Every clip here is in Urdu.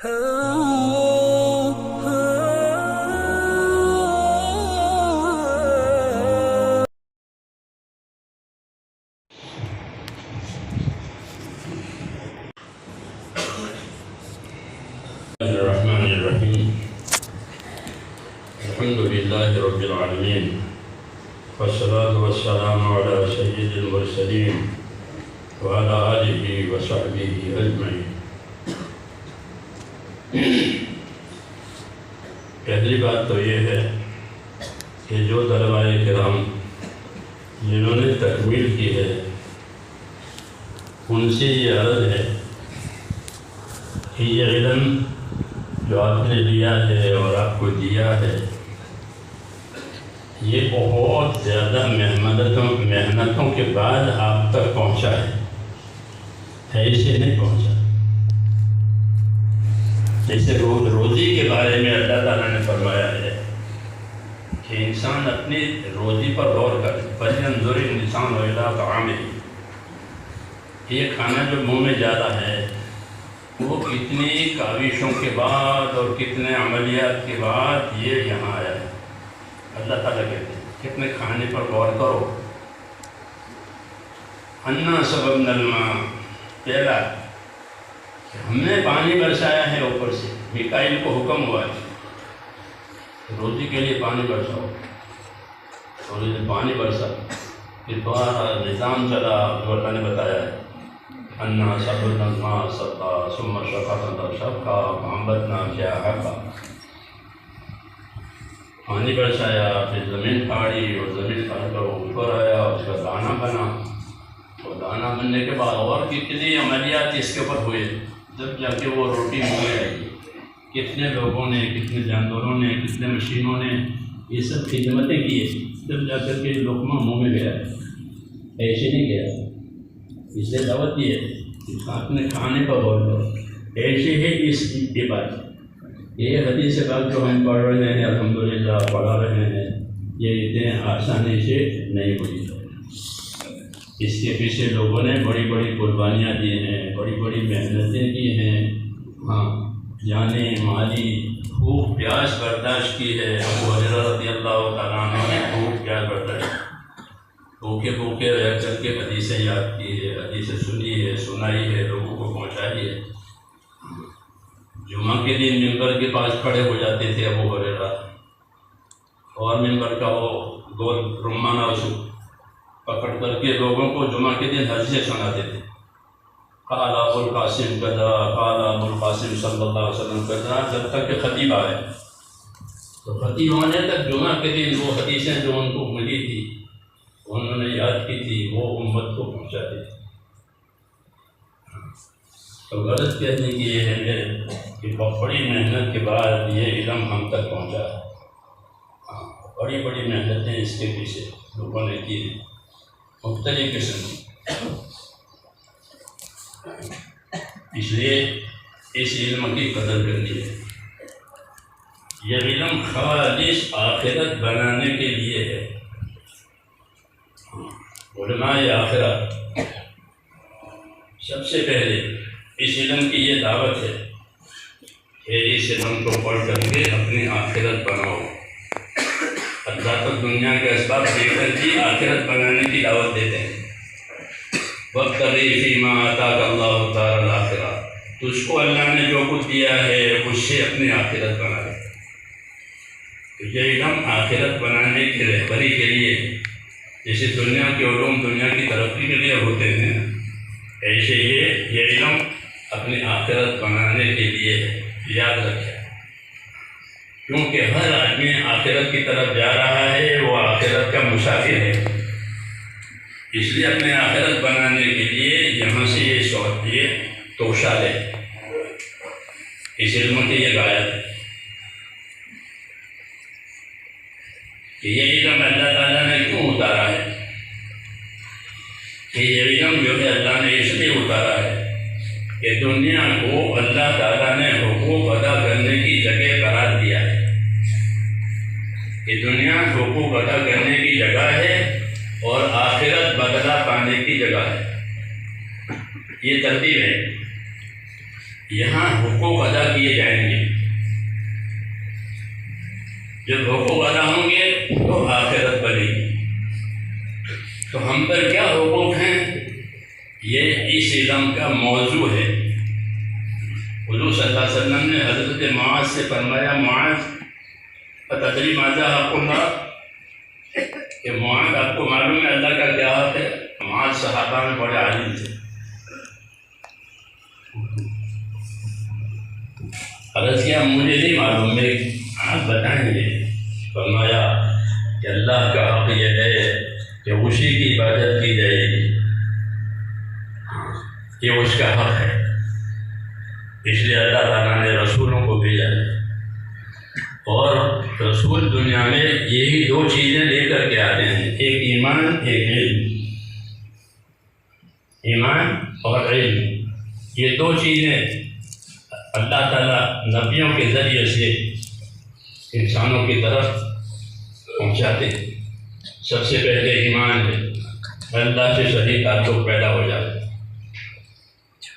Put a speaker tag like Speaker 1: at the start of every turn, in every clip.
Speaker 1: الرحمن الرحیم الحمد للہ رب العالمین والصلاة والسلام علی سید المرسلین وعلی آلہ وصحبہ اجمعین۔ پہلی بات تو یہ ہے کہ جو طلباء کرام جنہوں نے تکمیل کی ہے ان سے یہ عرض ہے کہ یہ علم جو آپ نے لیا ہے اور آپ کو دیا ہے یہ بہت زیادہ محنتوں کے بعد آپ تک پہنچا ہے، ایسے نہیں پہنچا۔ جیسے روزی کے بارے میں اللہ تعالیٰ نے فرمایا ہے کہ انسان اپنی روزی پر غور کرے، فَلْيَنْظُرِ الْإِنسَانُ إِلَىٰ طَعَامِهِ، یہ کھانا جو منہ میں جا رہا ہے وہ کتنی کاوشوں کے بعد اور کتنے عملیات کے بعد یہ یہاں آیا ہے۔ اللہ تعالیٰ کہتے ہیں کتنے کھانے پر غور کرو۔ اَنَّا صَبَبْنَا الْمَاءَ، پہلا ہم نے پانی برسایا ہے اوپر سے، میکائیل کو حکم ہوا ہے روزی کے لیے پانی برساؤ، اور یہ پانی برسا پھر دوبارہ نظام چلا جو اللہ نے بتایا ہے۔ اَنَّا صَبَبْنَا الْمَاءَ صَبًّا ثُمَّ شَقَقْنَا الْأَرْضَ شَقًّا فَأَنبَتْنَا فِيهَا حَبًّا، پانی برسایا پھر زمین پھاڑی اور زمین پھاڑ کر وہ اوپر آیا، اس کا دانہ بنا، اور دانہ بننے کے بعد اور کتنی عملیات اس کے اوپر ہوئے جب جا کے وہ روٹی منہ میں آئی۔ کتنے لوگوں نے، کتنے جانوروں نے، کتنے مشینوں نے یہ سب خدمتیں کی جب جا کر کے لقمہ منہ میں گیا، ایسے نہیں گیا۔ اس لیے دعوت دی ہے کہ اپنے کھانے پر غور کرو، ایسے ہے اس کی بات۔ یہ حدیث پاک جو ہم پڑھ رہے ہیں الحمدللہ پڑھا رہے ہیں یہ اتنے آسانی سے نہیں ہوئی، اس کے پیچھے لوگوں نے بڑی بڑی قربانیاں دی ہیں، بڑی بڑی محنتیں کی ہیں، ہاں جانے مالی خوب پیاس برداشت کی ہے۔ ابو ہریرہ رضی اللہ تعالیٰ عنہ نے خوب پیاس برداشت، بھوکے رہ کر کے حدیثیں یاد کی ہے، حدیثیں سنی ہے، سنائی ہے، لوگوں کو پہنچائی ہے۔ جمعہ کے دن ممبر کے پاس کھڑے ہو جاتے تھے ابو ہریرہ، اور ممبر کا وہ گول رمانہ پکڑ کر کے لوگوں کو جمعہ کے دن حدیثیں سناتے تھے۔ قال ابو القاسم کذا، قال ابو القاسم صلی اللہ علیہ وسلم کذا، جب تک کہ خطیب آئے تو خطیب ہونے تک جمعہ کے دن وہ حدیثیں جو ان کو ملی تھی انہوں نے یاد کی تھی وہ امت کو پہنچاتے تھے۔ تو غرض کہنے کی یہ ہے کہ بڑی محنت کے بعد یہ علم ہم تک پہنچا ہے۔ بڑی بڑی محنتیں اس کے پیچھے لوگوں نے کی ہیں، مختلف قسم کی۔ اس لیے اس علم کی قدر کرنی ہے۔ یہ علم خالص آخرت بنانے کے لیے ہے۔ علماء آخرت سب سے پہلے اس علم کی یہ دعوت ہے کہ اس علم کو پڑھ کر کے اپنی آخرت بناؤ۔ اللہ تک دنیا کے اسباب دے کر بھی آخرت بنانے کی دعوت دیتے ہیں۔ وَابْتَغِ فِيمَا آتَاكَ اللَّهُ الدَّارَ الْآخِرَةَ، تجھ کو اللہ نے جو کچھ دیا ہے اس سے اپنی آخرت بنا لے۔ تو یہ علم آخرت بنانے کی رہبری کے لیے، جیسے دنیا کے علوم دنیا کی ترقی کے لیے ہوتے ہیں، ایسے یہ علم اپنی آخرت بنانے کے لیے یاد رکھے، کیونکہ ہر آدمی آخرت کی طرف جا رہا ہے، وہ آخرت کا مسافر ہے۔ اس لیے اپنے آخرت بنانے کے لیے یہاں سے یہ توشہ لے، اس علم کی یہ غایت ہے کہ یہ علم اللہ تعالیٰ نے کیوں اتارا ہے، کہ یہ علم جو ہے اللہ نے اس لیے اتارا ہے کہ دنیا کو اللہ تعالیٰ نے حقوق ادا کرنے کی جگہ قرار دیا ہے، کہ دنیا حقوق ادا کرنے کی جگہ ہے اور آخرت بدلہ پانے کی جگہ ہے۔ یہ ترتیب ہے، یہاں حقوق ادا کیے جائیں گے. جب حقوق ادا ہوں گے تو آخرت بنے گی. تو ہم پر کیا حقوق ہیں، یہ اس علم کا موضوع ہے. حضور صلی اللہ علیہ وسلم نے حضرت معاذ سے فرمایا، معاذ اتدری ماذا حق اللہ، کہ معاذ آپ کو معلوم ہے اللہ کا کیا حق ہے؟ معاذ صحابہ میں بڑے عالم تھے. عرض کیا مجھے نہیں معلوم، میں آپ بتائیں گے. فرمایا کہ اللہ کا حق یہ ہے کہ اسی کی عبادت کی جائے گی، یہ اس کا حق ہے. اس لیے اللہ تعالیٰ نے رسولوں کو بھیجا ہے، اور رسول دنیا میں یہی دو چیزیں لے کر کے آتے ہیں، ایک ایمان ایک علم. ایمان اور علم، یہ دو چیزیں اللہ تعالیٰ نبیوں کے ذریعے سے انسانوں کی طرف پہنچاتے ہیں. سب سے پہلے ایمان ہے، اللہ سے صحیح تعلق پیدا ہو جاتا ہے.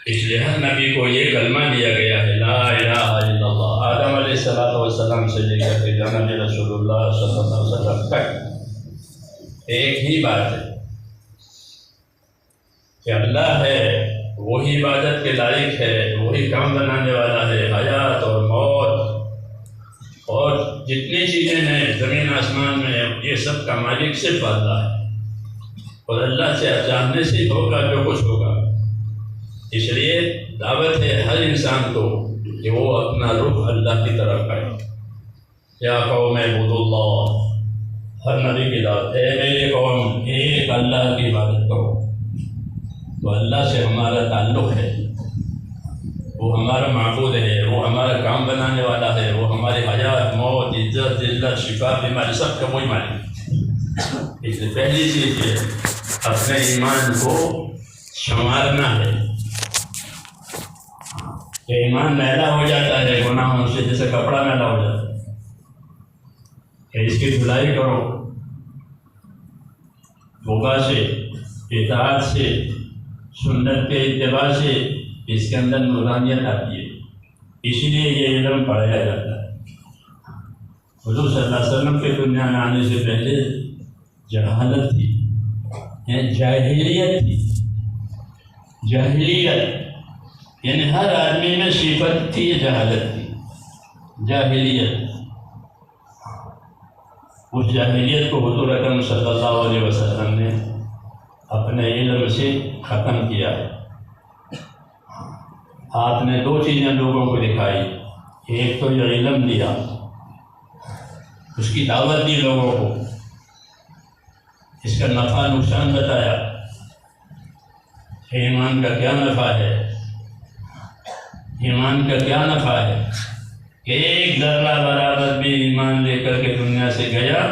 Speaker 1: اس لیے ہر نبی کو یہ کلمہ دیا گیا ہے، لا الہ الا اللہ. آدم علیہ السلام سے لے کر کے جناب رسول اللہ صلی اللہ علیہ وسلم تک ایک ہی بات ہے کہ اللہ ہے، وہی عبادت کے لائق ہے، وہی کام بنانے والا ہے. حیات اور موت اور جتنی چیزیں ہیں زمین آسمان میں، یہ سب کا مالک صرف اللہ ہے، اور اللہ سے جاننے سے ہوگا جو کچھ ہوگا. اس لیے دعوت ہے ہر انسان کو کہ وہ اپنا رخ اللہ کی طرف کرے. یا قوم اعبدوا اللہ، ہر نبی کی دعوت ہے میرے قوم ایک اللہ کی عبادت کرو. تو اللہ سے ہمارا تعلق ہے، وہ ہمارا معبود ہے، وہ ہمارا کام بنانے والا ہے، وہ ہماری حیات موت عزت ذلت شفا بیماری سب کا وہی مالک. اس لیے پہلی چیز ہے اپنے ایمان کو سنوارنا ہے. کہ ایمان میلا ہو جاتا ہے گناہوں سے، جیسے کپڑا میلا ہو جاتا ہے، کہ اس کی دھلائی کرو توبہ سے، اطاعت سے، سنت کے اتباع سے. اس کے اندر نورانیت آتی ہے، اسی لیے یہ علم پڑھایا جاتا ہے. حضور صلی اللہ علیہ وسلم کے دنیا میں آنے سے پہلے جہالت تھی، جاہلیت تھی. جاہلیت یعنی ہر آدمی میں صفت تھی، یہ جہالت تھی، جاہلیت. اس جاہلیت کو حضور اکرم صلی اللہ علیہ وسلم نے اپنے علم سے ختم کیا. آپ نے دو چیزیں لوگوں کو دکھائی، ایک تو یہ علم دیا، اس کی دعوت دی لوگوں کو، اس کا نفع نقصان بتایا، ایمان کا کیا نفع ہے، ایمان کا کیا نفع ہے. ایک ذرہ برابر بھی ایمان لے کر کے دنیا سے گیا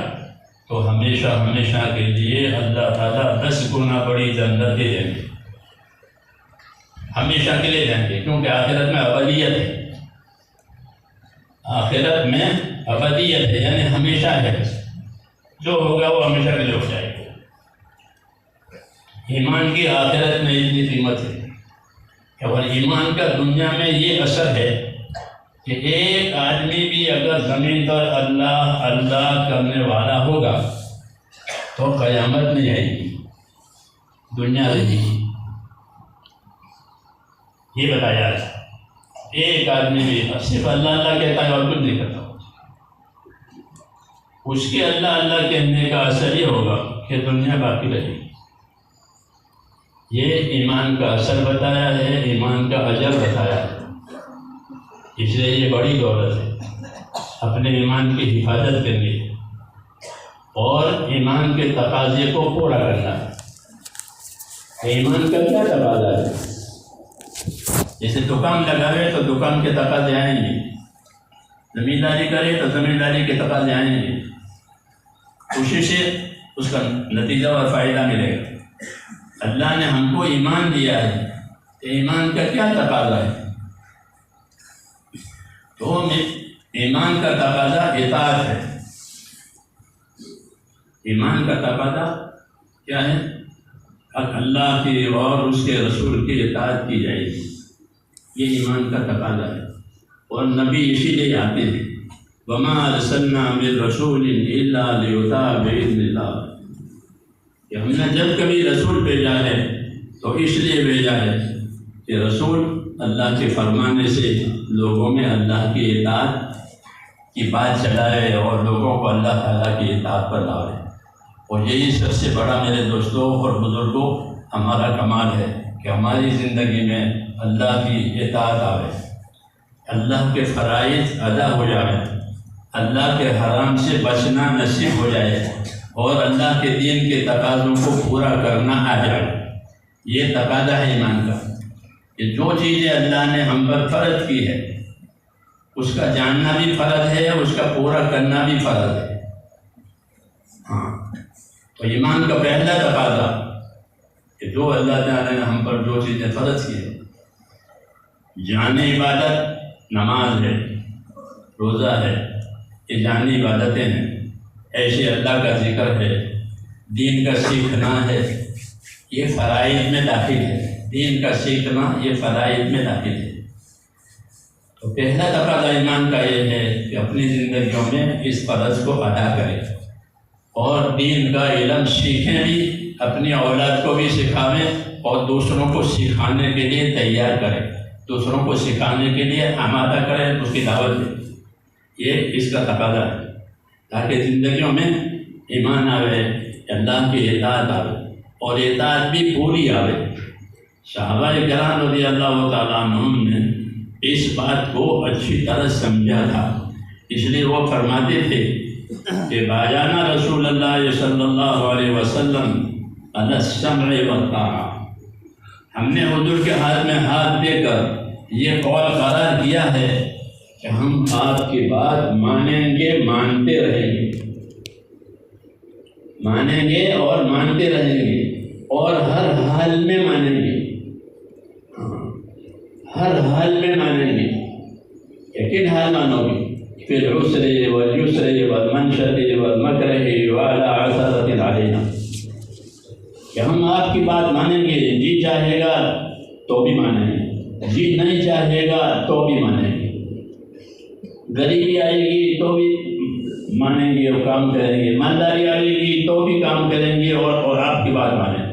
Speaker 1: تو ہمیشہ ہمیشہ کے لیے اللہ تعالیٰ 10 گنا بڑی جنت دے دیں گے، ہمیشہ کے لیے دیں گے. کیونکہ آخرت میں ابدیت ہے، آخرت میں ابدیت ہے یعنی ہمیشہ ہے، جو ہوگا وہ ہمیشہ کے لیے ہو جائے گا. ایمان کی آخرت میں اتنی قیمت ہے، اور ایمان کا دنیا میں یہ اثر ہے کہ ایک آدمی بھی اگر زمین پر اللہ اللہ کرنے والا ہوگا تو قیامت نہیں آئے گی، دنیا رہے گی. یہ بتایا ہے ایک آدمی بھی صرف اللہ اللہ کہتا ہے اور کچھ نہیں کرتا، اس کے اللہ اللہ کہنے کا اثر یہ ہوگا کہ دنیا باقی رہے گی. یہ ایمان کا اثر بتایا ہے، ایمان کا اجر بتایا ہے. اس لیے یہ بڑی دولت ہے اپنے ایمان کی حفاظت کرنی ہے اور ایمان کے تقاضے کو پورا کرنا ہے. ایمان کا کیا تقاضا ہے؟ جیسے دکان لگاوے تو دکان کے تقاضے آئیں گے، زمینداری کرے تو زمینداری کے تقاضے آئیں گے، خوشی سے اس کا نتیجہ اور فائدہ ملے گا. اللہ نے ہم کو ایمان دیا ہے، ایمان کا کیا تقاضا ہے؟ تو ایمان کا تقاضا اطاعت ہے. ایمان کا تقاضا کیا ہے؟ اللہ کی اور اس کے رسول کی اطاعت کی جائے گی. یہ ایمان کا تقاضا ہے، اور نبی اسی لیے آتے ہیں، وَمَا أَرْسَلْنَا مِن رَّسُولٍ إِلَّا لِيُطَاعَ بِإِذْنِ اللَّهِ، کہ ہم نے جب کبھی رسول بھیجا ہے تو اس لیے بھیجا ہے کہ رسول اللہ کے فرمانے سے لوگوں میں اللہ کی اطاعت کی بات چلائے اور لوگوں کو اللہ تعالیٰ کی اطاعت پر لاوے، اور یہی سب سے بڑا میرے دوستوں اور بزرگوں ہمارا کمال ہے کہ ہماری زندگی میں اللہ کی اطاعت آوے، اللہ کے فرائض ادا ہو جائے، اللہ کے حرام سے بچنا نصیب ہو جائے، اور اللہ کے دین کے تقاضوں کو پورا کرنا آ جائے۔ یہ تقاضا ہے ایمان کا کہ جو چیزیں اللہ نے ہم پر فرض کی ہے اس کا جاننا بھی فرض ہے، اس کا پورا کرنا بھی فرض ہے۔ ہاں، تو ایمان کا پہلا تقاضا کہ جو اللہ تعالیٰ نے ہم پر جو چیزیں فرض کی ہے، جانی عبادت نماز ہے، روزہ ہے، یہ جانی عبادتیں ہیں، ایسے اللہ کا ذکر ہے، دین کا سیکھنا ہے، یہ فرائض میں داخل ہے، دین کا سیکھنا یہ فرائض میں داخل ہے۔ تو پہلا تقاضا ایمان کا یہ ہے کہ اپنی زندگیوں میں اس فرض کو ادا کریں اور دین کا علم سیکھیں بھی، اپنی اولاد کو بھی سکھاویں اور دوسروں کو سکھانے کے لیے تیار کریں، دوسروں کو سکھانے کے لیے آمادہ کریں، اس کی دعوت دیں۔ یہ اس کا تقاضا ہے تاکہ زندگیوں میں ایمان آوے، اللہ کی اطاعت آوے، اور اطاعت بھی پوری آوے۔ صحابہ کرام رضی اللہ تعالیٰ عنہم نے اس بات کو اچھی طرح سمجھا تھا، اس لیے وہ فرماتے تھے کہ باجانا رسول اللہ صلی اللہ علیہ وسلم علی السمع والطاعہ، ہم نے حضور کے ہاتھ میں ہاتھ دے کر یہ قول قرار کیا ہے کہ ہم آپ کی بات مانیں گے، مانتے رہیں گے، مانیں گے اور مانتے رہیں گے، اور ہر حال میں مانیں گے، ہر حال میں مانیں گے۔ لیکن حال مانو گے فی العسر والیسر والمنشط والمکرہ وعلی عثرۃ علینا، کہ ہم آپ کی بات مانیں گے، جی چاہے گا تو بھی مانیں گے، جی نہیں چاہے گا تو بھی مانیں گے، غریبی آئے گی تو بھی مانیں گے اور کام کریں گے، مالداری آئے گی تو بھی کام کریں گے اور آپ کی بات مانیں۔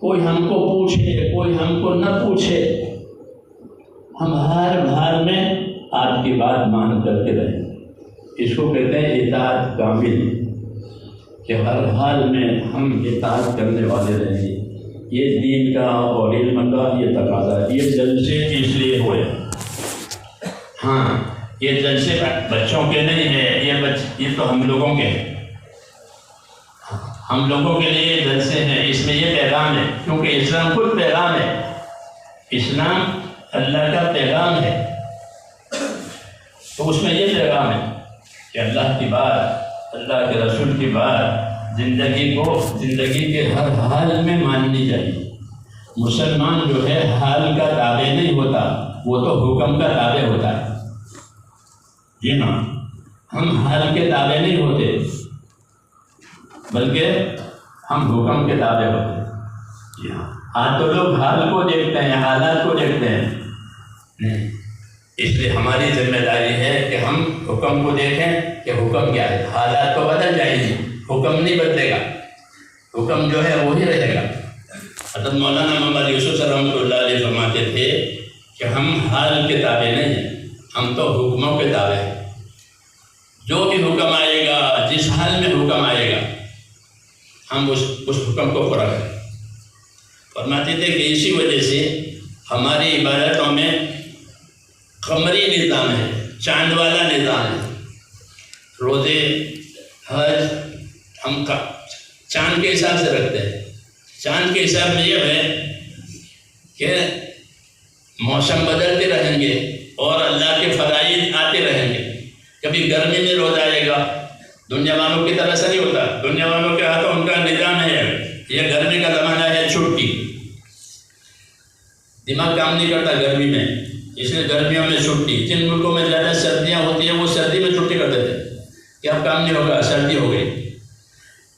Speaker 1: کوئی ہم کو پوچھے، کوئی ہم کو نہ پوچھے، ہم ہر حال میں آپ کی بات مان کر کے رہیں۔ اس کو کہتے ہیں اطاعت کامل، کہ ہر حال میں ہم اطاعت کرنے والے رہیں گے۔ یہ دین کا اور علم کا یہ تقاضا ہے۔ یہ جلسے اس لیے ہوئے، ہاں یہ جلسے بچوں کے نہیں ہیں، یہ تو ہم لوگوں کے ہیں، ہم لوگوں کے لیے یہ جلسے ہیں۔ اس میں یہ پیغام ہے، کیونکہ اسلام خود پیغام ہے، اسلام اللہ کا پیغام ہے، تو اس میں یہ پیغام ہے کہ اللہ کی بات، اللہ کے رسول کی بات زندگی کے ہر حال میں ماننی چاہیے۔ مسلمان جو ہے حال کا تابع نہیں ہوتا، وہ تو حکم کا تابع ہوتا ہے۔ جی ہاں، ہم حال کے تابع نہیں ہوتے بلکہ ہم حکم کے تابع ہوتے ہیں۔ جی ہاں، آج تو لوگ حال کو دیکھتے ہیں، حالات کو دیکھتے ہیں نہیں، اس لیے ہماری ذمہ داری ہے کہ ہم حکم کو دیکھیں کہ حکم کیا ہے۔ حالات تو بدل جائیں گے، حکم نہیں بدلے گا، حکم جو ہے وہی رہے گا۔ حضرت مولانا محمد یوسف رحمۃ اللہ علیہ فرماتے تھے کہ ہم حال کے تابع نہیں ہیں، ہم تو حکموں کے تابع ہیں۔ جو بھی حکم آئے گا، جس حال میں حکم آئے گا، ہم اس حکم کو پورا کریں۔ فرماتے تھے کہ اسی وجہ سے ہماری عبادتوں میں قمری نظام ہے، چاند والا نظام ہے۔ روزے، حج ہم چاند کے حساب سے رکھتے ہیں۔ چاند کے حساب میں یہ ہے کہ موسم بدلتے رہیں گے اور اللہ کے فرائض آتے رہیں گے۔ کبھی گرمی میں روز آئے گا، دنیا والوں کی طرح سے نہیں ہوتا، دنیا والوں کے ہاتھوں ان کا نظام ہے، یہ گرمی کا زمانہ ہے، چھٹی، دماغ کام نہیں کرتا گرمی میں، اس لیے گرمیوں میں چھٹی۔ جن ملکوں میں زیادہ سردیاں ہوتی ہیں وہ سردی میں چھٹی کر دیتے ہیں کہ اب کام نہیں ہوگا، سردی ہو گئی۔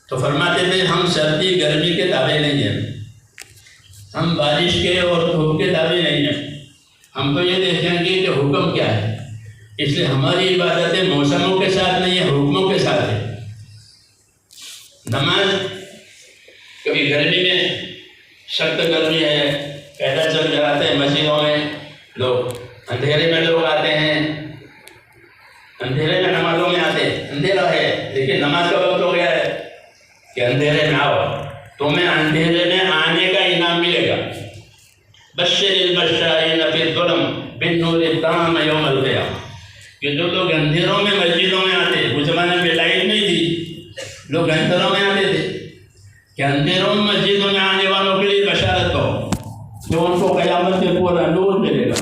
Speaker 1: تو فرماتے تھے ہم سردی گرمی کے تابع نہیں ہیں، ہم بارش کے اور دھوپ کے تابع نہیں ہیں، ہم تو یہ دیکھیں گے کہ حکم کیا ہے، اس لیے ہماری عبادتیں موسموں کے ساتھ نہیں ہے، حکموں کے ساتھ ہے۔ نماز کبھی گرمی میں سخت گرمی ہے، پیدل چل جاتے ہیں مسجدوں میں لوگ، اندھیرے میں لوگ آتے ہیں، اندھیرے میں نمازوں میں آتے ہیں، اندھیرا ہے لیکن نماز کا وقت ہو گیا ہے کہ اندھیرے میں آؤ، تمہیں اندھیرے میں آنے کا انعام ملے گا۔ بشر البشارین فی الظلم بالنور التام یوم القیامہ، کہ جو لوگ اندھیروں میں مسجدوں میں آتے، اس زمانے میں لائٹ نہیں تھی، لوگ اندھیروں میں آتے تھے، کہ اندھیروں میں مسجدوں میں آنے والوں کے لیے بشارت کرو کہ ان کو قیامت سے پورا نور ملے گا۔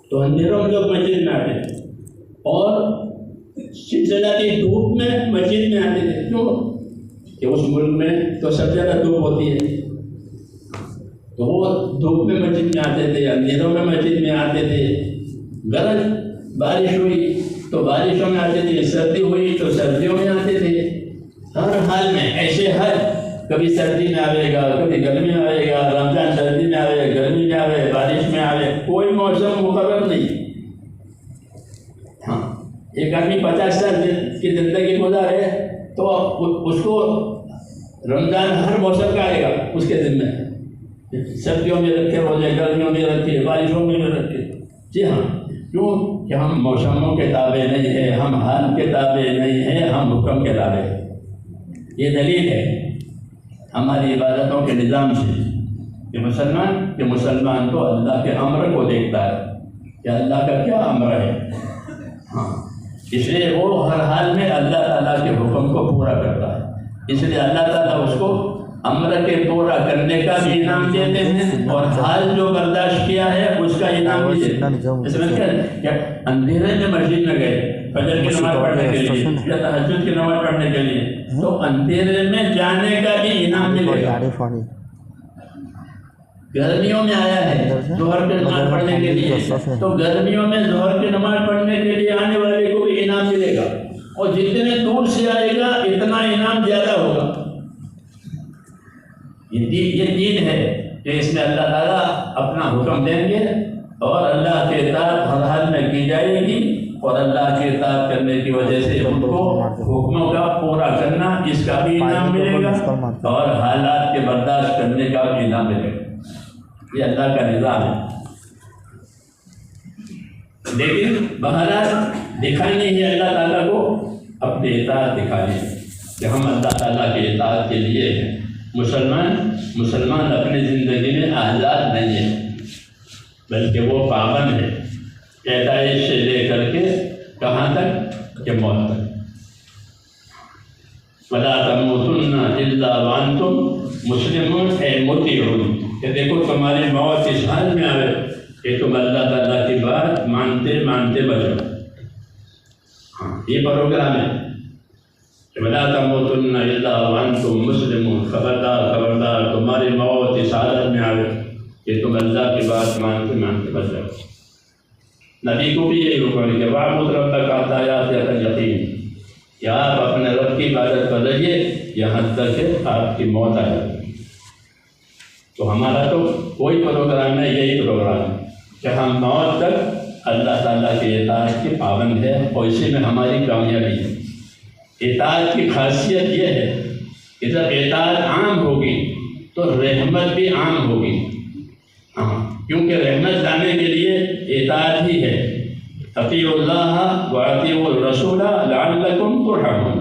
Speaker 1: تو اندھیروں میں لوگ مسجد میں آتے تھے اور سلسلاتی دھوپ میں مسجد میں آتے تھے، کیوں کہ اس ملک میں تو سب زیادہ دھوپ ہوتی ہے، تو وہ دھوپ میں مسجد میں آتے تھے، اندھیروں میں مسجد میں آتے تھے۔ گرج بارش ہوئی تو بارشوں میں آتے تھے، سردی ہوئی تو سردیوں میں آتے تھے، ہر حال میں ایسے ہر کبھی سردی میں آئے گا، کبھی گرمی میں آئے گا، رمضان سردی میں آئے، گرمی میں آئے، بارش میں آئے، کوئی موسم مقرر نہیں۔ ہاں، ایک آدمی 50 سال کی زندگی گزارے تو اس کو رمضان ہر موسم کا آئے گا اس کے ذمہ، سردیوں میں رکھے روزے، گرمیوں میں رکھے، بارشوں میں رکھے۔ جی ہاں، کیوں کہ ہم موسموں کے تابع نہیں ہیں، ہم حال کے تابع نہیں ہیں، ہم حکم کے تابع ہیں۔ یہ دلیل ہے ہماری عبادتوں کے نظام سے کہ مسلمان تو اللہ کے امر کو دیکھتا ہے کہ اللہ کا کیا امر ہے، ہاں، اس لیے وہ ہر حال میں اللہ تعالیٰ کے حکم کو پورا کرتا ہے، اس لیے اللہ تعالیٰ اس کو امر کے پورا کرنے کا بھی انعام دیتے ہیں اور حال جو برداشت کیا ہے اس کا انعام بھی دیتے ہیں۔ اس میں کیا اندھیرے میں مسجد میں گئے فجر کی نماز پڑھنے کے لیے یا تہجد کی نماز پڑھنے کے لیے، تو اندھیرے میں جانے کا بھی انعام ملے گا۔ گرمیوں میں آیا ہے ظہر کی نماز پڑھنے کے لیے، تو گرمیوں میں ظہر کی نماز پڑھنے کے لیے آنے والے کو بھی انعام ملے گا، اور جتنے دور سے آئے گا اتنا انعام زیادہ ہوگا۔ یہ دین ہے کہ اس میں اللہ تعالیٰ اپنا حکم دیں گے اور اللہ کے اطاعت ہر حال میں کی جائے گی، اور اللہ کی اطاعت کرنے کی وجہ سے ان کو حکموں کا پورا کرنا اس کا بھی انعام ملے گا اور حالات کے برداشت کرنے کا بھی انعام ملے گا۔ یہ اللہ کا نظام ہے، لیکن بہرحال دکھانی ہے اللہ تعالیٰ کو اپنی اطاعت دکھانی ہے کہ ہم اللہ تعالیٰ کی اطاعت کے لیے ہیں۔ مسلمان اپنی زندگی میں آزاد نہیں ہے، بلکہ وہ پابند ہے، پیدائش سے لے کر کے کہاں تک کہ موت تک۔ وَلَا تَمُوتُنَّ إِلَّا وَأَنْتُمْ مُسْلِمُونَ اے مطیعون، کہ دیکھو تمہاری موت اس حال میں آئے کہ تم اللہ تعالیٰ کی بات مانتے مانتے بچو۔ ہاں، یہ پروگرام ہے، وَلَا تَمُوتُنَّ إِلَّا وَأَنْتُمْ مُسْلِمُونَ، خبردار تمہاری موت اس حالت میں آئے کہ تم اللہ کی بات مانتے مانتے بچ جاؤ۔ نبی کو بھی یہی حکم ہے کہ وَاعْبُدْ رَبَّكَ حَتَّىٰ يَأْتِيَكَ الْيَقِينُ، کہ آپ اپنے رب کی عبادت کر رہیے یہاں تک کہ آپ کی موت آ جائے۔ تو ہمارا تو کوئی پروگرام نہیں، یہی پروگرام ہے کہ ہم موت تک اللہ تعالیٰ کی اطاعت کی پابند ہے، اور اسی میں ہماری کامیابی ہے۔ اطاعت کی خاصیت یہ ہے کہ جب اطاعت عام ہوگی تو رحمت بھی عام ہوگی، ہاں، کیونکہ رحمت لانے کے لیے اطاعت ہی ہے۔ اطیعوا اللہ واطیعوا الرسول لعلکم ترحمون،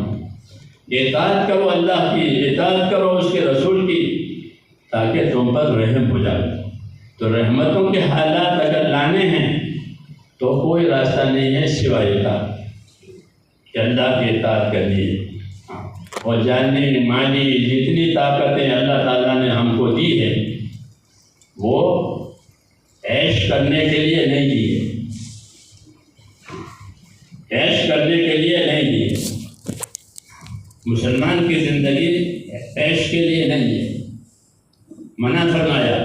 Speaker 1: اطاعت کرو اللہ کی، اطاعت کرو اس کے رسول کی، تاکہ تم پر رحم ہو جائے۔ تو رحمتوں کے حالات اگر لانے ہیں تو کوئی راستہ نہیں ہے سوائے اطاعت، کہ اللہ کی اطاعت کرنی ہے، اور جانی مالی جتنی طاقتیں اللہ تعالیٰ نے ہم کو دی ہے وہ عیش کرنے کے لیے نہیں دی ہے، عیش کرنے کے لیے نہیں دی ہے۔ مسلمان کی زندگی عیش کے لیے نہیں ہے، منع فرمایا،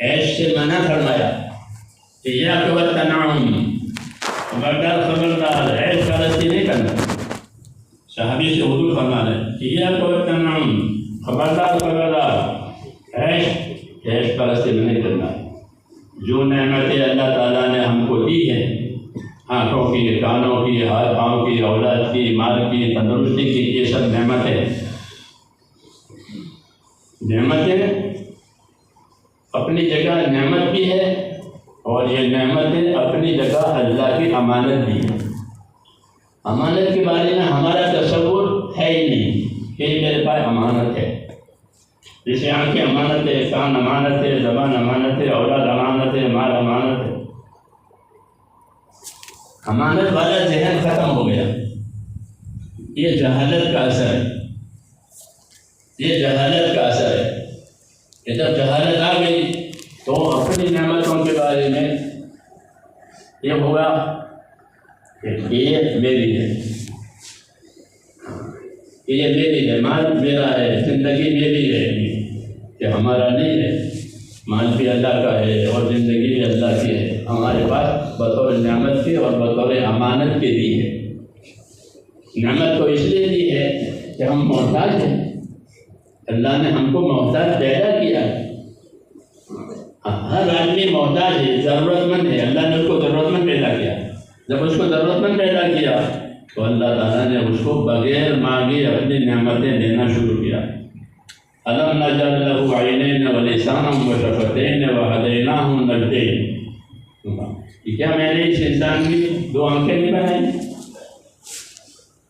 Speaker 1: عیش سے منع فرمایا۔ ایاک والتنعم، خبردار عیش پرستی نہیں کرنا۔ صحابی سے حضور فرما رہے ایاک والتنعم، خبردار عیش پرستی نہیں کرنا۔ جو نعمتیں اللہ تعالیٰ نے ہم کو دی ہیں، آنکھوں کی، کانوں کی، ہاتھ پاؤں کی، اولاد کی، مال کی، تندرستی کی، یہ سب نعمتیں اپنی جگہ نعمت بھی ہے، اور یہ نعمتیں اپنی جگہ اللہ کی امانت بھی ہے۔ امانت کے بارے میں ہمارا تصور ہے ہی نہیں کہ میرے پاس امانت ہے۔ جیسے آنکھیں امانت ہے، کان امانت ہے، زبان امانت ہے، اولاد امانت ہے، مال امانت ہے۔ امانت والا ذہن ختم ہو گیا۔ یہ جہالت کا اثر ہے، یہ جہالت کا اثر ہے کہ جب جہالت آ گئی تو اپنی نعمتوں کے بارے میں یہ ہوگا کہ یہ میری ہے، یہ میری ہے، مال میرا ہے، زندگی میری ہے، کہ ہمارا نہیں ہے۔ مال بھی اللہ کا ہے اور زندگی بھی اللہ کی ہے، ہمارے پاس بطور نعمت کے اور بطور امانت کے دی ہے۔ نعمت کو اس لیے دی ہے کہ ہم محتاج ہیں، اللہ نے ہم کو محتاج پیدا کیا ہے۔ ہر آدمی محتاج ہے، ضرورت مند ہے، اللہ نے اس کو ضرورت مند پیدا کیا۔ جب اس کو ضرورت مند پیدا کیا تو اللہ تعالیٰ نے اس کو بغیر مانگے اپنی نعمتیں دینا شروع کیا۔ أَلَمْ نَجْعَلْ لَهُ عَيْنَيْنِ وَلِسَانًا وَشَفَتَيْنِ وَهَدَيْنَاهُ النَّجْدَيْنِ۔ کیا میں نے اس انسان کی دو آنکھیں نہیں بنائی؟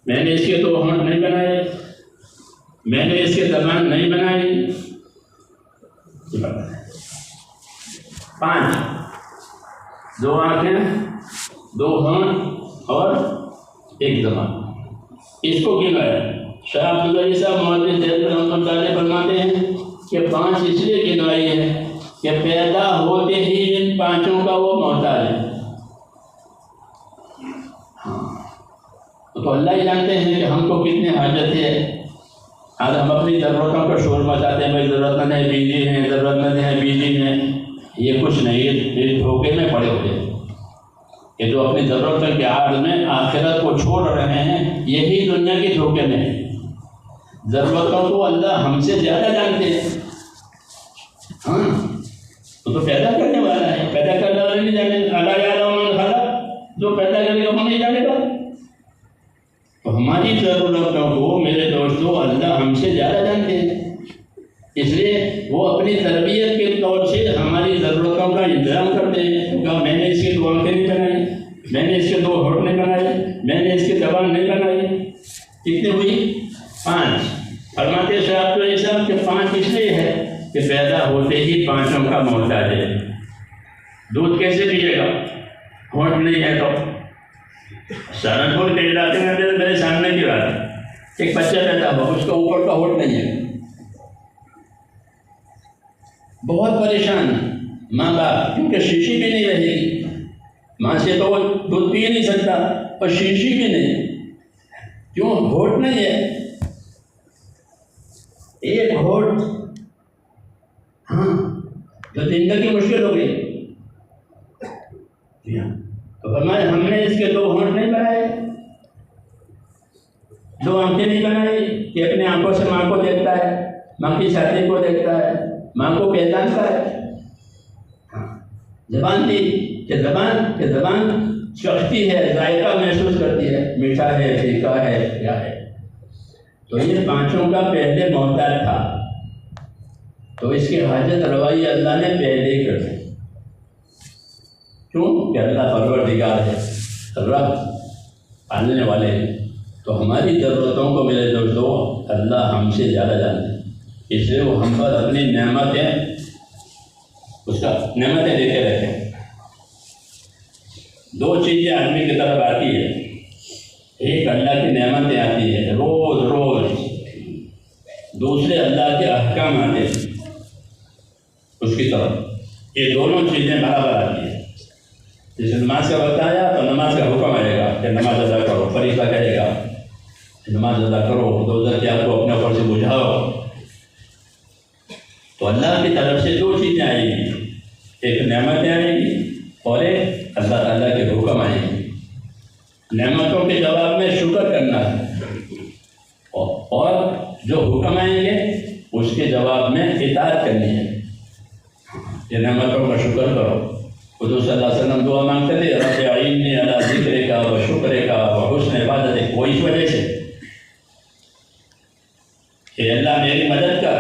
Speaker 1: میں نے اس کے دو ہونٹ نہیں بنائے؟ میں نے اس کے زبان نہیں بنائی؟ 5، 2 آنکھیں، 2 ہونٹ اور 1 زبان، اس کو گنوایا۔ شاہ عبدالعزیز صاحب محدث دیوبند رحمۃ اللہ علیہ فرماتے ہیں کہ 5 اس لیے گنوائی ہے کہ پیدا ہوتے ہی ان 5 کا وہ محتاج ہے۔ تو اللہ ہی جانتے ہیں کہ ہم کو کتنے حاجت ہے۔ آج ہم اپنی ضرورتوں کا شور مچاتے ہیں، بھائی ضرورت مند ہے بجلی ہے، ضرورت مند ہے بجلی میں، یہ کچھ نہیں، یہ دھوکے میں پڑے ہوتے ہیں کہ جو اپنی ضرورتوں کے عاد میں آخرت کو چھوڑ رہے ہیں، یہی دنیا کے دھوکے میں ہے۔ ضرورتوں کو اللہ ہم سے زیادہ جانتے ہیں۔ ہاں تو پیدا کرنے والا ہے، پیدا کرنے والا نہیں جانے اللہ یعلم من خلق، جو پیدا کرے گا وہ نہیں جانے گا۔ تو ہماری ضرورتوں کو میرے دوستوں اللہ ہم سے زیادہ جانتے ہیں، اس لیے وہ اپنی تربیت کے طور سے ہماری ضرورتوں کا انتظام کرتے ہیں۔ کہا میں نے اس کی 2 آنکھیں نہیں بنائی، میں نے اس کے 2 ہونٹ نہیں بنائے، میں نے اس کی زبان نہیں بنائی۔ کتنی ہوئی؟ 5۔ فرماتے شاہ عبدالعزیز صاحب کہ 5 اس لیے ہے کہ پیدا ہوتے ہی 5 کا محتاج ہے۔ دودھ کیسے پیے گا؟ ہونٹ نہیں ہے تو۔ سہارنپور کے علاقے میں میرے سامنے کی بات ہے، ایک بچہ پیدا ہوا، اس کا اوپر کا ہونٹ نہیں ہے، بہت پریشان ماں باپ، کیونکہ شیشی بھی نہیں رہے گی، ماں سے تو وہ دودھ پی نہیں سکتا اور شیشی بھی نہیں، کیوں؟ ہونٹ نہیں ہے، ایک ہونٹ، ہاں تو زندگی مشکل ہو گئی۔ تو فرمایا ہم نے اس کے 2 ہونٹ نہیں بنائے، 2 آنکھیں نہیں بنائی کہ اپنے آنکھوں سے ماں کو دیکھتا ہے، ماں کی چھاتی کو دیکھتا ہے، ماں کو پہچانتا ہے۔ زبان دی کہ زبان چکھتی ہے، ذائقہ محسوس کرتی ہے، میٹھا ہے، پھیکا ہے، کیا ہے۔ تو یہ 5 کا پہلے محتاج تھا، تو اس کی حاجت روائی اللہ نے پہلے ہی کر دی۔ کیوں؟ کہ اللہ پروردگار ہے، رب پالنے والے ہیں، تو ہماری ضرورتوں کو میرے دوستوں اللہ ہم سے زیادہ جانتے ہیں، اس لیے وہ ہم پر اپنی نعمتیں دیتے رہتے ہیں۔ 2 چیزیں آدمی کی طرف آتی ہے، ایک اللہ کی نعمتیں آتی ہے روز روز، دوسرے اللہ کے احکام آتے ہیں اس کی طرف، یہ دونوں چیزیں برابر آتی ہیں۔ جیسے نماز کا بتایا تو نماز کا حکم آئے گا کہ نماز ادا کرو، فریضہ کہے گا نماز ادا کرو، 2 ضرورت کو اپنے اوپر سے بجھاؤ۔ تو اللہ کی طرف سے 2 چیزیں آئیں گی، ایک نعمتیں آئیں گی اور ایک اللہ تعالیٰ کے حکم آئیں گے۔ نعمتوں کے جواب میں شکر کرنا ہے، اور جو حکم آئیں گے اس کے جواب میں اطاعت کرنی ہے۔ یہ نعمتوں کا شکر کرو۔ حضور صلی اللہ علیہ وسلم دعا مانگتے تھے رب اعیننی علی ذکرک و شکرک و حسن عبادتک، وہ اس وجہ سے کہ اللہ میری مدد کر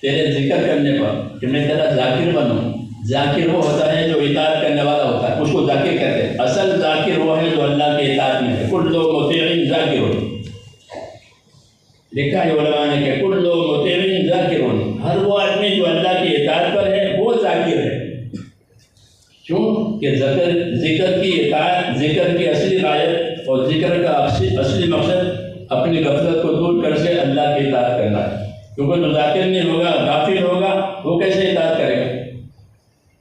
Speaker 1: تیرے ذکر کرنے پر کہ میں تیرا ذاکر بنوں۔ ذاکر وہ ہوتا ہے جو اطاعت کرنے والا ہوتا ہے، اس کو ذاکر کہتے ہیں۔ اصل ذاکر وہ ہے جو اللہ کے اطاعت میں ہے۔ کل مطیع ذاکر، لکھا ہے علماء نے کہ کل مطیع ذاکر، ہر وہ آدمی جو اللہ کی اطاعت پر ہے وہ ذاکر ہے۔ کیوں کہ ذکر کی اطاعت، ذکر کی اصلی غایت اور ذکر کا اصلی مقصد اپنی غفلت کو دور کر کے اللہ کی اطاعت کرنا ہے۔ کیونکہ جو ذاکر نہیں ہوگا، غافل ہوگا، وہ کیسے اطاعت کرے گا؟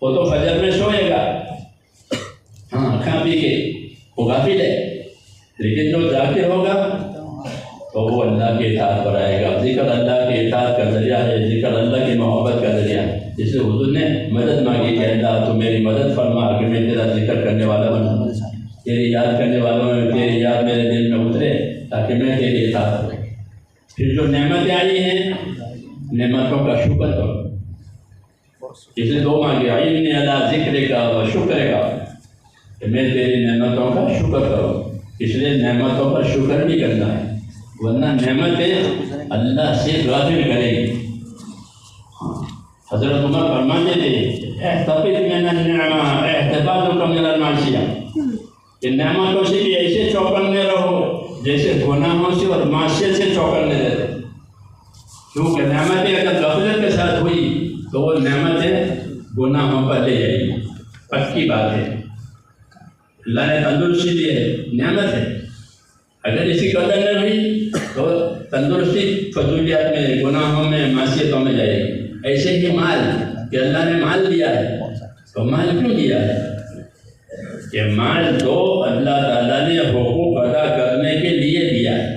Speaker 1: وہ تو فجر میں سوئے گا، ہاں کھا پی کے، وہ غافل ہے۔ لیکن جو ذاکر ہوگا تو وہ اللہ کی اطاعت پر آئے گا۔ ذکر اللہ کی اطاعت کا ذریعہ ہے، ذکر اللہ کی محبت کا ذریعہ ہے۔ اس لیے حضور نے مدد مانگی کہ اللہ تو میری مدد فرما کہ میں تیرا ذکر کرنے والا بنوں، تیری یاد کرنے والوں میں تیری یاد میرے دل میں اترے تاکہ میں تیری اطاعت کروں۔ پھر جو نعمتیں آئی ہیں، نعمتوں کا شکر کرو۔ اس لیے دو مانگے اعیننی علی ذکرک و شکرک، کہ میں تیری نعمتوں کا شکر کروں۔ اس لیے نعمتوں پر شکر بھی کرنا ہے، ورنہ نعمتیں اللہ سے غافل کرے گی۔ حضرت عمر فرماتے تھے احتفظ من النعمہ احتفاظک من المعصیہ، کہ نعمتوں سے بھی ایسے چوکنے رہو جیسے گناہوں سے اور معصیت سے چوکنے رہتے۔ کیونکہ نعمتیں اگر غفلت کے ساتھ ہوئی تو وہ نعمتیں گناہوں پر لے جائیں گی، پکی بات ہے۔ اللہ نے تندرستی دی ہے، نعمت ہے، اگر اسی قدر نہ ہوئی تو تندرستی فضولیات میں، گناہوں میں، معصیتوں میں جائے گی۔ ایسے ہی مال، کہ اللہ نے مال دیا ہے تو مال کیوں دیا ہے؟ کہ مال تو اللہ تعالیٰ نے حقوق ادا کرنے کے لیے دیا ہے۔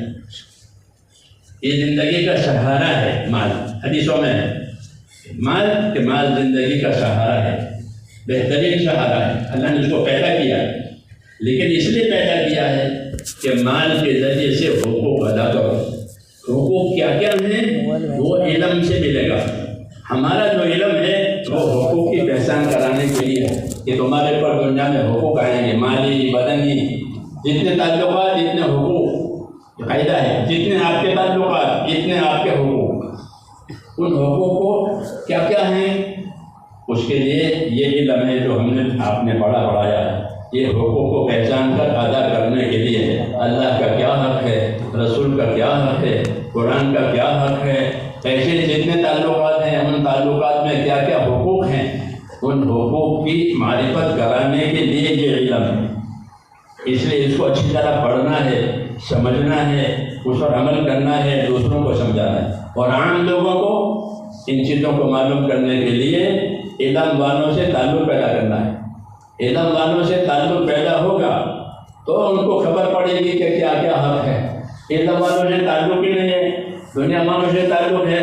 Speaker 1: یہ زندگی کا سہارا ہے مال، حدیثوں میں ہے مال، کہ مال زندگی کا سہارا ہے، بہترین سہارا ہے۔ اللہ نے اس کو پیدا کیا، لیکن اس لیے پیدا کیا ہے کہ مال کے ذریعے سے حقوق ادا کرو۔ حقوق کیا کیا ہیں؟ وہ علم سے ملے گا۔ ہمارا جو علم ہے وہ حقوق کی پہچان کرانے کے لیے ہے کہ تمہارے پر دنیا میں حقوق آئیں گے، مالی، بدنی، جتنے تعلقات جتنے حقوق، قاعدہ ہے جتنے آپ کے تعلقات اتنے آپ کے حقوق۔ ان حقوق کو کیا کیا ہیں؟ اس کے لیے یہ علم ہے جو ہم نے آپ نے پڑھایا ہے۔ یہ حقوق کو پہچان کر ادا کرنے کے لیے ہے۔ اللہ کا کیا حق ہے، رسول کا کیا حق ہے، قرآن کا کیا حق ہے، ایسے جتنے تعلقات ہیں ان تعلقات میں کیا کیا حقوق ہیں، ان حقوق کی معرفت کرانے کے لیے یہ علم ہے۔ اس لیے اس کو اچھی طرح پڑھنا ہے، سمجھنا ہے، اس پر عمل کرنا ہے، دوسروں کو سمجھانا ہے، اور عام لوگوں کو ان چیزوں کو معلوم کرنے کے لیے علم والوں سے تعلق پیدا کرنا ہے۔ علم والوں سے تعلق پیدا ہوگا تو ان کو خبر پڑے گی کہ کیا کیا حق ہے۔ علم والوں سے تعلق ہی نہیں ہے، دنیا والوں سے تعلق ہے،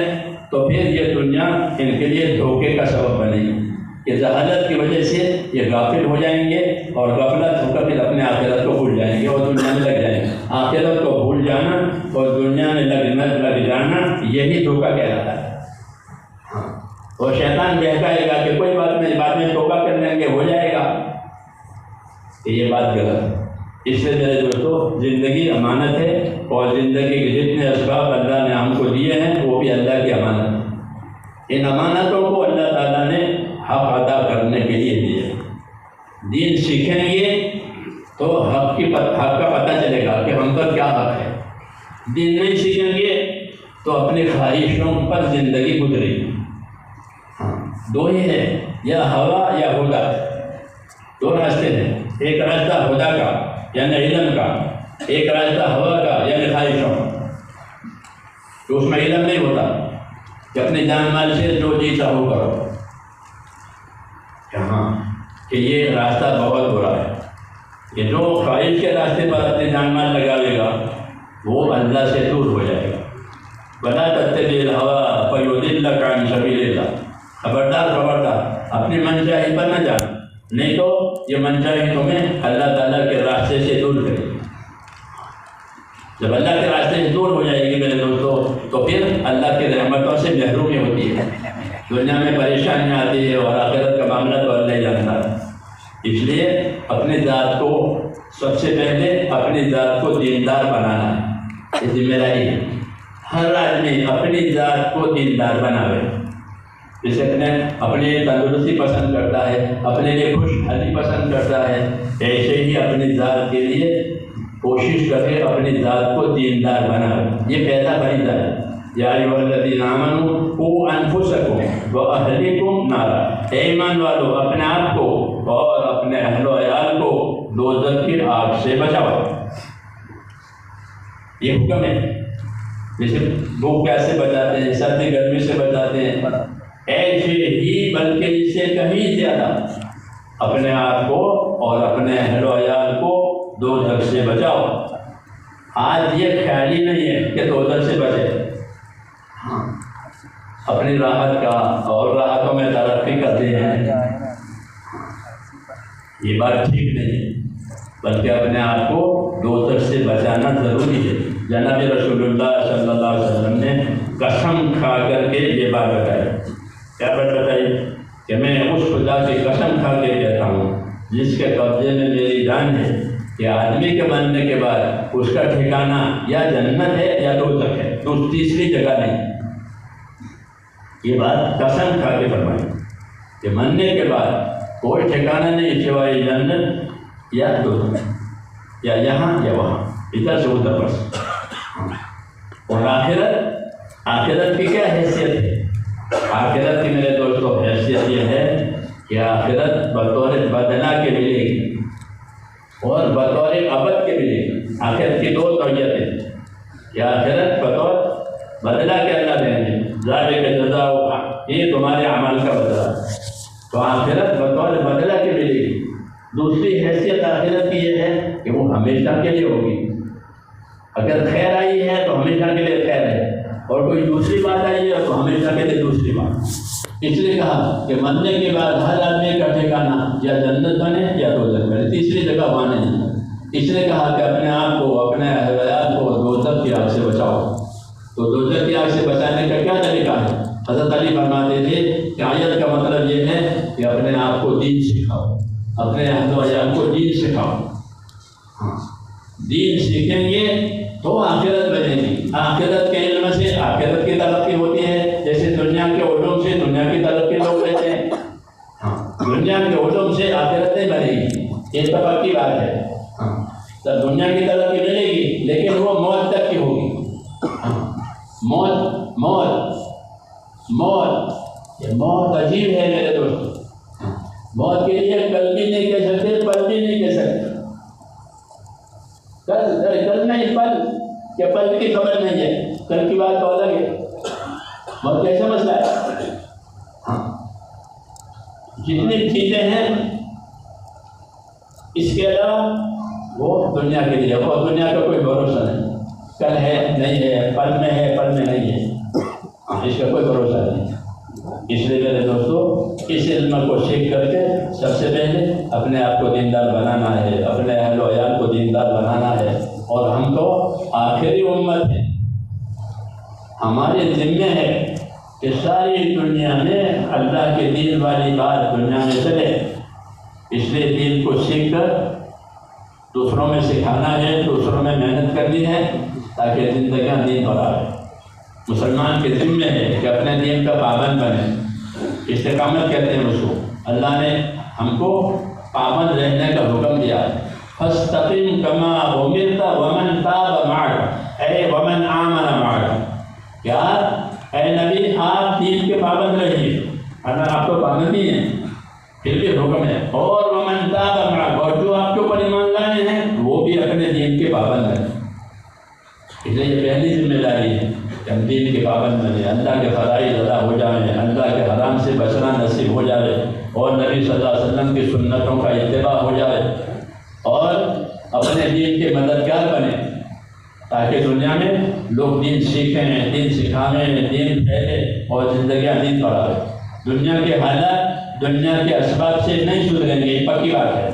Speaker 1: تو پھر یہ دنیا ان کے لیے دھوکے کا سبب بنے گی کہ جہالت کی وجہ سے یہ غافل ہو جائیں گے، اور غفلت ہو کر پھر اپنے آخرت کو بھول جائیں گے اور دنیا میں لگ جائیں گے۔ آخرت کو بھول جانا اور دنیا میں لگ جانا یہی دھوکہ کہلاتا ہے۔ اور شیطان بہکائے گا کہ کوئی بات نہیں، بعد میں توبہ کر لیں گے، ہو جائے گا، کہ یہ بات غلط ہے۔ اس سے میرے دوستو، زندگی امانت ہے، اور زندگی کے جتنے اسباب اللہ نے ہم کو دیے ہیں وہ بھی اللہ کی امانت ہے۔ ان امانتوں کو اللہ تعالیٰ نے حق ادا کرنے کے لیے دیے۔ دین سیکھیں گے تو حق کا پتہ چلے گا کہ ہم پر کیا حق ہے۔ دین نہیں سیکھیں گے تو اپنی خواہشوں پر زندگی گزرے گی۔ دو ہی ہے، یا ہوا یا ہدا، دو راستے ہیں۔ ایک راستہ ہدا کا یعنی علم کا، ایک راستہ ہوا کا یعنی خواہشوں۔ تو اس میں علم نہیں ہوتا کہ اپنے جان مال سے جو جی چاہو کرو، کہ یہ راستہ بہت برا ہے۔ کہ جو خواہش کے راستے پر اپنے جان مال لگاوے گا وہ اللہ سے دور ہو جائے گا۔ وَلَا تَتَّبِعِ الْهَوَىٰ فَيُضِلَّكَ عَنْ سَبِيلِ اللَّهِ، خبردار اپنی منچاہی پر نہ جانا، نہیں تو یہ منچاہی تمہیں اللہ تعالیٰ کے راستے سے دور کرے گی۔ جب اللہ کے راستے سے دور ہو جائے گی میرے دوستو، تو پھر اللہ کی رحمتوں سے محرومی ہوتی ہے۔
Speaker 2: دنیا میں پریشانی آتی ہے اور آخرت کا معاملہ تو اللہ ہی جانتا ہے۔ اس لیے اپنی ذات کو سب سے پہلے اپنی ذات کو دیندار بنانا ہے، یہ ذمہ داری ہے۔ ہر آدمی اپنی ذات کو دیندار بناوے، جسے اپنی تندرستی پسند کرتا ہے، اپنے لیے خوشحالی پسند کرتا ہے، ایسے ہی اپنی ذات کے لیے کوشش کرے اپنی ذات کو دیندار بناوے۔ یہ پہلا فریضہ ہے۔ یا ایھا الذین آمنوا قوا انفسکم واہلیکم نارا، اے ایمان والو اپنے آپ کو اور اپنے اہل و عیال کو دوزخ کی آگ سے بچاؤ۔ یہ حکم ہے۔ جیسے بھوک پیاس سے بچاتے ہیں، سردی گرمی سے بچاتے ہیں، ایسے ہی بلکہ اس سے کہیں زیادہ اپنے آپ کو اور اپنے اہل و عیال کو دوزخ سے بچاؤ۔ آج یہ خیال ہی نہیں ہے کہ دوزخ سے بچے، اپنی راحت کا اور راحتوں میں ترقی کرتے ہیں، یہ بات ٹھیک نہیں ہے، بلکہ اپنے آپ کو دوزخ سے بچانا ضروری ہے۔ جناب رسول اللہ صلی اللہ علیہ وسلم نے قسم کھا کر کے یہ بات بتائی۔ کیا بات بتائی؟ کہ میں اس خدا کی قسم کھا کے کہتا ہوں جس کے قبضے میں میری جان ہے کہ آدمی کے مرنے کے بعد اس کا ٹھکانہ یا جنت ہے یا دوزخ ہے، تو تیسری جگہ نہیں۔ یہ بات قسم کھا کے فرمائی کہ مرنے کے بعد کوئی ٹھکانہ نہیں سوائے جنت یا دوزخ، یا یہاں یا وہاں، ادھر سے ادھر بس۔ اور آخرت کی کیا حیثیت ہے؟ آخرت کی میرے دوستوں حیثیت یہ ہے کہ آخرت بطور بدلہ کے ملے گی اور بطور ابد کے ملے گی۔ آخرت کی دو نوعیتیں، کہ آخرت بطور بدلہ کے اللہ دیں گے، ذالک جزاؤک، یہ تمہارے عمل کا بدلہ، تو آخرت بطور بدلہ کے ملے گی۔ دوسری حیثیت آخرت کی یہ ہے کہ وہ ہمیشہ کے لیے ہوگی۔ اگر خیر آئی ہے تو ہمیشہ کے لیے خیر ہے، اور کوئی دوسری بات آئی ہے تو ہمیشہ کے لیے دوسری بات۔ اس لیے کہا کہ مرنے کے بعد ہر آدمی کا ٹھکانہ یا جنت بنے یا دوزخ بنے، تیسری جگہ وہاں نہیں۔ اس لیے کہا کہ اپنے آپ کو، اپنے اہل عیال کو دوزخ کی آگ سے بچاؤ۔ تو دوزخ کی آگ سے بچانے کا کیا طریقہ ہے؟ حضرت علی فرماتے تھے کہ آیت کا مطلب یہ ہے کہ اپنے آپ کو دین سکھاؤ، اپنے اہل و عیال کو دین سکھاؤ۔ دین سیکھیں گے تو آخرت بنے گی۔ آخرت کے علم سے آخرت کی ترقی ہوتی ہے، جیسے دنیا کے علوم سے دنیا کی ترقی لوگ لیتے ہیں۔ دنیا کے علوم سے آخرت نہیں بنے گی، یہ تو پکی بات ہے۔ تو دنیا کی ترقی ملے گی لیکن وہ موت تک کی ہوگی۔ موت عجیب ہے میرے دوست۔ موت کے لیے کل بھی نہیں کہہ سکتے، پل بھی نہیں کہہ سکتے۔ کل نہیں، پل، کہ پل کی خبر نہیں ہے، کل کی بات تو الگ ہے۔ موت کیسا مسئلہ ہے؟ جتنی چیزیں ہیں اس کے علاوہ وہ دنیا کے لیے، وہ دنیا کا کوئی بھروسہ نہیں، کل ہے نہیں ہے، پل میں ہے پل میں نہیں ہے، اس کا کوئی بھروسہ نہیں۔ اس لیے میرے دوستو اس علم کو سیکھ کر کے سب سے پہلے اپنے آپ کو دیندار بنانا ہے، اپنے اہل و عیال کو دیندار بنانا ہے۔ اور ہم تو آخری امت ہیں، ہمارے ذمہ ہے کہ ساری دنیا میں اللہ کے دین والی بات دنیا میں چلے۔ اس لیے دین کو سیکھ کر دوسروں میں سکھانا ہے، دوسروں میں محنت کرنی ہے تاکہ زندگیاں دین پر آئے۔ مسلمان کے ذمہ ہے کہ اپنے دین کا پابند بنے، استقامت کہتے ہیں اس کو۔ اللہ نے ہم کو پابند رہنے کا حکم دیا ہے، فاستقم کما امرت ومن تاب معک، اے ومن آمن معک، کیا اے نبی آپ دین کے پابند رہیے، اگر آپ تو پابند نہیں ہیں پھر بھی حکم ہے، اور ومن تاب معک، اور جو آپ کے اوپر ایمان لائے ہیں وہ بھی اپنے دین کے پابند ہیں۔ اس لیے یہ پہلی ذمہ داری ہے کہ ہم دین کے پابند بنیں، اللہ کے فرائض ادا ہو جائیں، اللہ کے حرام سے بچنا نصیب ہو جائے، اور نبی صلی اللہ علیہ وسلم کی سنتوں کا اتباع ہو جائے، اور اپنے دین کے مددگار بنیں تاکہ دنیا میں لوگ دین سیکھیں، دین سکھائیں، دین پھیلے اور زندگیاں دین پر آئے۔ دنیا کے حالات دنیا کے اسباب سے نہیں سدھریں گے، یہ پکی بات ہے۔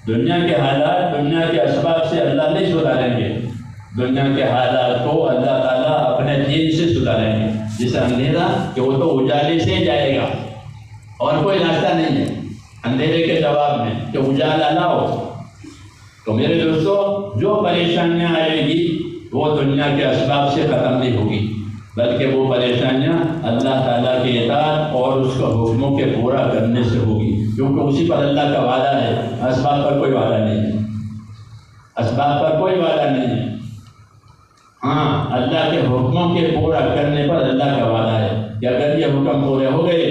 Speaker 2: دنیا کے حالات دنیا کے اسباب سے اللہ نہیں سدھاریں گے، دنیا کے حالات کو اللہ تعالیٰ اپنے دین سے سدھاریں گے. جیسے اندھیرا کہ وہ تو اجالے سے جائے گا اور کوئی راستہ نہیں ہے اندھیرے کے جواب میں کہ اجالا لاؤ. تو میرے دوستو جو پریشانیاں آئے گی وہ دنیا کے اسباب سے ختم نہیں ہوگی، بلکہ وہ پریشانیاں اللہ تعالیٰ کی اطاعت اور اس کا حکموں کے پورا کرنے سے ہوگی، کیونکہ اسی پر اللہ کا وعدہ ہے. اسباب پر کوئی وعدہ نہیں ہے، اسباب پر کوئی وعدہ نہیں ہے. ہاں اللہ کے حکموں کے پورا کرنے پر اللہ کا وعدہ ہے کہ اگر یہ حکم پورے ہو گئے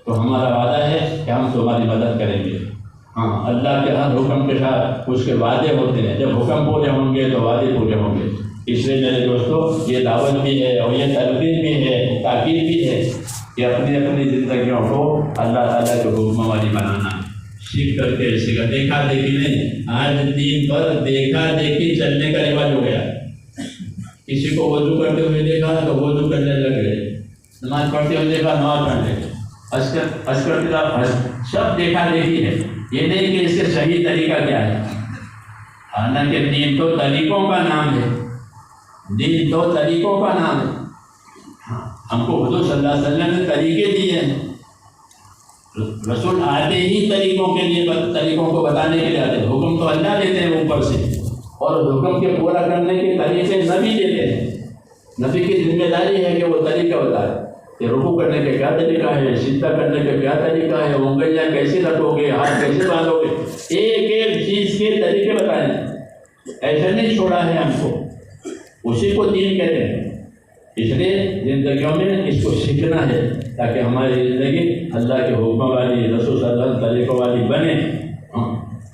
Speaker 2: تو ہمارا وعدہ ہے کہ ہم تمہاری مدد کریں گے. ہاں اللہ کے ہر حکم کے ساتھ اس کے وعدے ہوتے ہیں، جب حکم پورے ہوں گے تو وعدے پورے ہوں گے. اس لیے میرے دوستو یہ دعوت بھی ہے اور یہ ترغیب بھی ہے، تاکید بھی ہے کہ اپنی اپنی زندگیوں کو اللہ تعالیٰ کے حکم والی بنانا ہے. سیکھ کر کے ایسے کا دیکھا دیکھی نہیں. آج دین پر دیکھا دیکھی چلنے کا رواج ہو گیا. کسی کو وضو کرتے ہوئے دیکھا تو وضو کرنے لگ گئے، نماز پڑھتے ہوئے دیکھا نماز پڑھنے لگے. سب دیکھا دیکھی ہے. یہ نہیں کہ اس کے صحیح طریقہ کیا ہے. حالانکہ دین تو طریقوں کا نام ہے، دین تو طریقوں کا نام ہے. ہم کو حضور صلی اللہ علیہ وسلم نے طریقے دیے ہیں. رسول آتے ہی طریقوں کے لیے، طریقوں کو بتانے کے لیے آتے ہیں. حکم تو اللہ دیتے ہیں اوپر سے، اور حکم کے پورا کرنے کے طریقے نبی دیتے ہیں. نبی کی ذمہ داری ہے کہ وہ طریقہ بتائے کہ رکوع کرنے کا کیا طریقہ ہے، سجدہ کرنے کا کیا طریقہ ہے، انگلیاں کیسے رکھو گے، ہاتھ کیسے باندھو گے. ایک ایک چیز کے طریقے بتائیں. ایسا نہیں چھوڑا ہے ہم کو، اسی کو دین کہتے ہیں. اس لیے زندگیوں میں اس کو سیکھنا ہے تاکہ ہماری زندگی اللہ کے حکم والی، رسول صلی اللہ علیہ وسلم طریقوں والی بنے.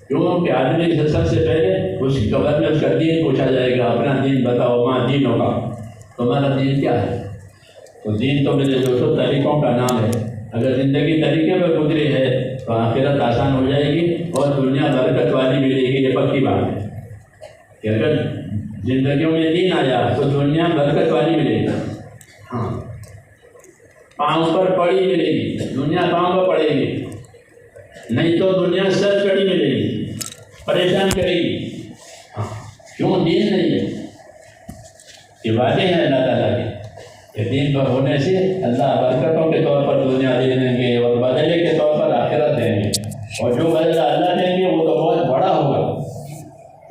Speaker 2: کیونکہ آدمی سے سب سے پہلے اس کی قبر میں اس کا دین پوچھا جائے گا. اپنا دین بتاؤ، ماں دین ہوگا، تمہارا دین کیا ہے. تو دین تو میرے دوستوں طریقوں کا نام ہے. اگر زندگی طریقے پر گزری ہے تو آخرت آسان ہو جائے گی اور دنیا برکت والی ملے گی. یہ پکی بات ہے کہ اگر زندگیوں میں دین آیا تو دنیا برکت والی ملے گی. ہاں پاؤں پر پڑی ملے گی، دنیا پاؤں پر پڑے گی. نہیں تو دنیا سر چڑی ملے گی، پریشان کرے گی. ہاں کیوں دین نہیں ہے. یہ وعدے ہیں اللہ تعالیٰ کے کہ دین پر ہونے سے اللہ برکتوں کے طور پر دنیا دے دیں گے اور بدلے کے طور پر آخرت دیں گے. اور جو بدلہ اللہ دیں گے وہ تو بہت بڑا ہوگا.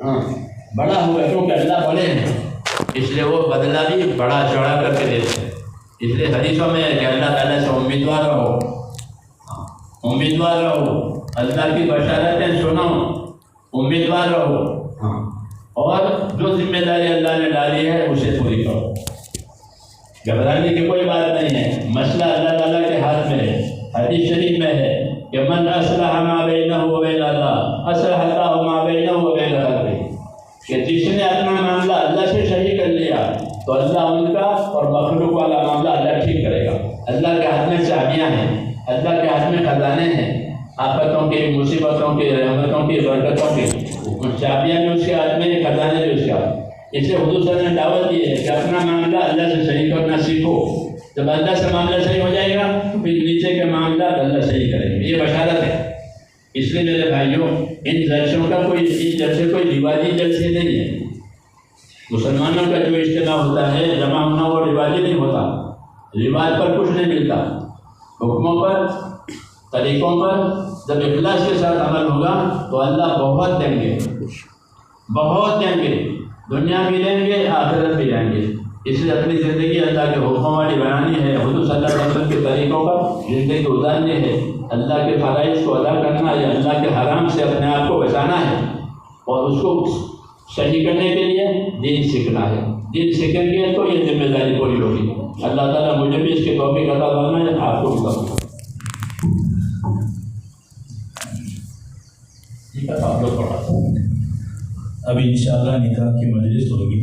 Speaker 2: ہاں بڑا ہوگا کیونکہ اللہ بڑے ہیں، اس لیے وہ بدلہ بھی بڑا چڑھا کر کے دیتے ہیں. اس لیے حدیثوں میں کہ اللہ تعالیٰ سے امیدوار رہو، امیدوار رہو، اللہ کی بشارتیں سنو، امیدوار رہو. ہاں اور جو ذمہ داری اللہ نے ڈالی ہے اسے پوری کرو. گھبرانے کی کوئی بات نہیں ہے، مسئلہ اللہ تعالیٰ کے ہاتھ میں ہے. حدیث شریف میں ہے کہ من اصلح ما بینہ وبین اللہ اصلح اللہ ما بینہ وبین خلقہ، کہ جس نے اپنا معاملہ اللہ سے صحیح کر لیا تو اللہ ان کا اور مخلوق والا معاملہ اللہ ٹھیک کرے گا. اللہ کے ہاتھ میں چابیاں ہیں، اللہ کے ہاتھ میں خزانے ہیں، آفتوں کی، مصیبتوں کی، رحمتوں کی، برکتوں کی. چابیاں بھی اس کے ہاتھ میں، خزانے بھی اس کے ہاتھ. اس لیے حضور صلی اللہ علیہ وسلم نے دعوت دی ہے کہ اپنا معاملہ اللہ سے صحیح کرنا سیکھو. جب اللہ سے معاملہ صحیح ہو جائے گا تو پھر نیچے کے معاملات اللہ صحیح کریں گے. یہ بشارت ہے. اس لیے میرے بھائیوں ان جلسوں کا کوئی، ان جلسے کوئی رواجی جلسے نہیں ہے. مسلمانوں کا جو اجتماع ہوتا ہے جمع ہونا وہ رواجی نہیں ہوتا. رواج پر کچھ نہیں ملتا. حکموں پر، طریقوں پر جب اخلاص کے ساتھ عمل ہوگا تو اللہ بہت دیں گے، بہت دیں گے. دنیا بھی دیں گے، آخرت بھی دیں گے. اس لیے اپنی زندگی اللہ کے حکموں والی بنانی ہے، حضور صلی اللہ علیہ وسلم کے طریقوں پر زندگی گزارنی ہے. اللہ کے فرائض کو ادا کرنا ہے، اللہ کے حرام سے اپنے آپ کو بچانا ہے اور اس کو صحیح کرنے کے لیے دین سیکھنا ہے. دین سیکھیں گے تو یہ ذمہ داری پوری ہوگی. اللہ تعالیٰ مجھے بھی اس کے توفیق عطا فرمائے، آپ کو بھی کروں. ٹھیک ہے، آپ لوگ پڑھا.
Speaker 3: ابھی انشاءاللہ نکاح کی مجلس ہوگی.